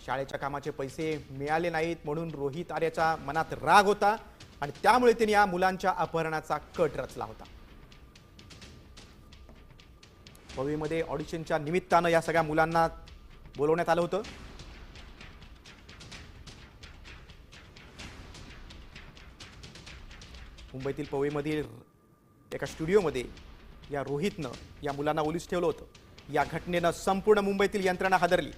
शाळेच्या कामाचे पैसे मिळाले नाहीत म्हणून रोहित आर्याच्या मनात राग होता आणि त्यामुळे त्यांनी या मुलांच्या अपहरणाचा कट रचला होता। पवईमध्ये ऑडिशनच्या निमित्तानं या सगळ्या मुलांना बोलवण्यात आलं होतं। मुंबईतील पवईमधील एका स्टुडिओमध्ये या रोहितनं या मुलांना ओलीस ठेवलं होतं। या घटनेनं संपूर्ण मुंबईतील यंत्रणा हादरली।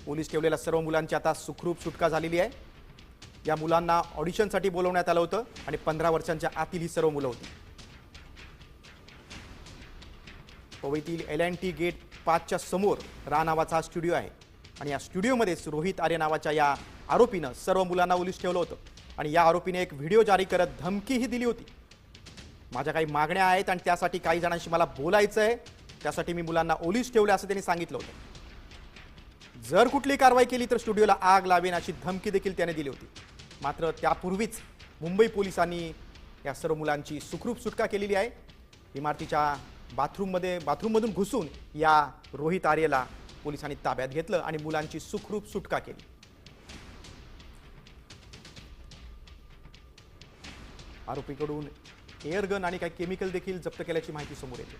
पोलीस ठेवलेल्या सर्व मुलांची आता सुखरूप सुटका झालेली आहे। या मुलांना ऑडिशनसाठी बोलवण्यात आलं होतं आणि 15 वर्षांच्या आतील ही सर्व मुलं होती। पवईतील L&T गेट 5च्या समोर रा नावाचा हा स्टुडिओ आहे आणि या स्टुडिओमध्येच रोहित आर्य नावाच्या या आरोपीनं सर्व मुलांना ओलीस ठेवलं होतं आणि या आरोपीने एक व्हिडिओ जारी करत धमकीही दिली होती। माझ्या काही मागण्या आहेत आणि त्यासाठी काही जणांशी मला बोलायचं आहे, त्यासाठी मी मुलांना ओलीस ठेवले असं त्यांनी सांगितलं होतं। जर कुठली कारवाई केली तर स्टुडिओला आग लावेन अशी धमकी देखील त्याने दिली होती। मात्र त्यापूर्वीच मुंबई पोलिसांनी या सर्व मुलांची सुखरूप सुटका केलेली आहे। इमारतीच्या बाथरूममधून घुसून या रोहित आर्यला पोलिसांनी ताब्यात घेतलं आणि मुलांची सुखरूप सुटका केली। आरोपीकडून एअर गन आणि काही केमिकल देखील जप्त केल्याची माहिती समोर येते।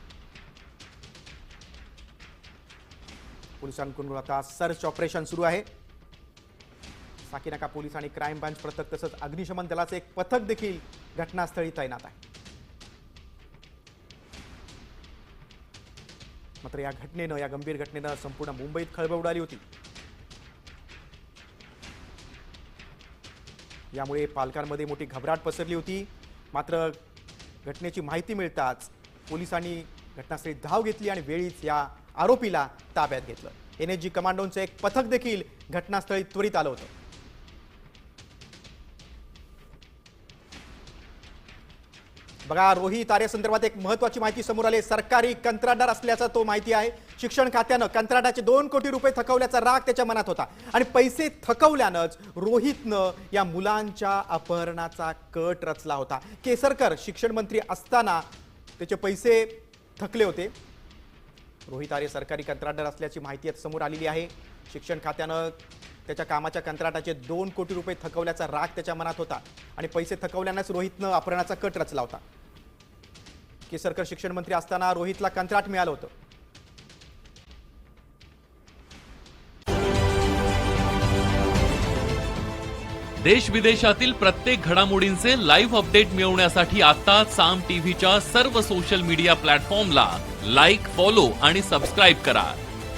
पोलिसांकडून आता सर्च ऑपरेशन सुरू आहे। साकीनाका पोलीस आणि क्राईम ब्रांच पथक तसंच अग्निशमन दलाचे एक पथक देखील घटनास्थळी तैनात आहे। मात्र या गंभीर घटनेनं संपूर्ण मुंबईत खळबळ उडाली होती। यामुळे पालकांमध्ये मोठी घबराट पसरली होती। मात्र घटनेची माहिती मिळताच पोलिसांनी घटनास्थळी धाव घेतली आणि वेळीच या आरोपीला ताब्यात घेतलं। NSG कमांडोंचं एक पथक देखील घटनास्थळी त्वरित आलं होतं। बघा, रोहित आर्य संदर्भात एक महत्त्वाची माहिती समोर आली। सरकारी कंत्राटदार असल्याचा तो माहिती आहे। शिक्षण खात्यानं कंत्राटाचे 2 कोटी रुपये थकवल्याचा राग त्याच्या मनात होता आणि पैसे थकवल्यानंच रोहितनं या मुलांच्या अपहरणाचा कट रचला होता। केसरकर शिक्षण मंत्री असताना त्याचे पैसे थकले होते। रोहित आर्य सरकारी कंत्राटदार असल्याची माहिती समोर आलेली आहे। शिक्षण खात्यानं त्याच्या कामाच्या कंत्राटाचे 2 कोटी रुपये थकवल्याचा राग त्याच्या मनात होता आणि पैसे थकवल्यानंच रोहितनं अपहरणाचा कट रचला होता। केसरकर शिक्षण मंत्री असताना रोहितला कंत्राट मिळालं होतं। देश विदेशातील प्रत्येक घडामोडींचे लाईव्ह अपडेट मिळवण्यासाठी आता साम टीव्हीच्या सर्व सोशल मीडिया प्लॅटफॉर्मला लाईक, फॉलो आणि सबस्क्राईब करा।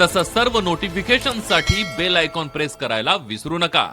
तसंच सर्व नोटिफिकेशनसाठी बेल आयकॉन प्रेस करायला विसरू नका।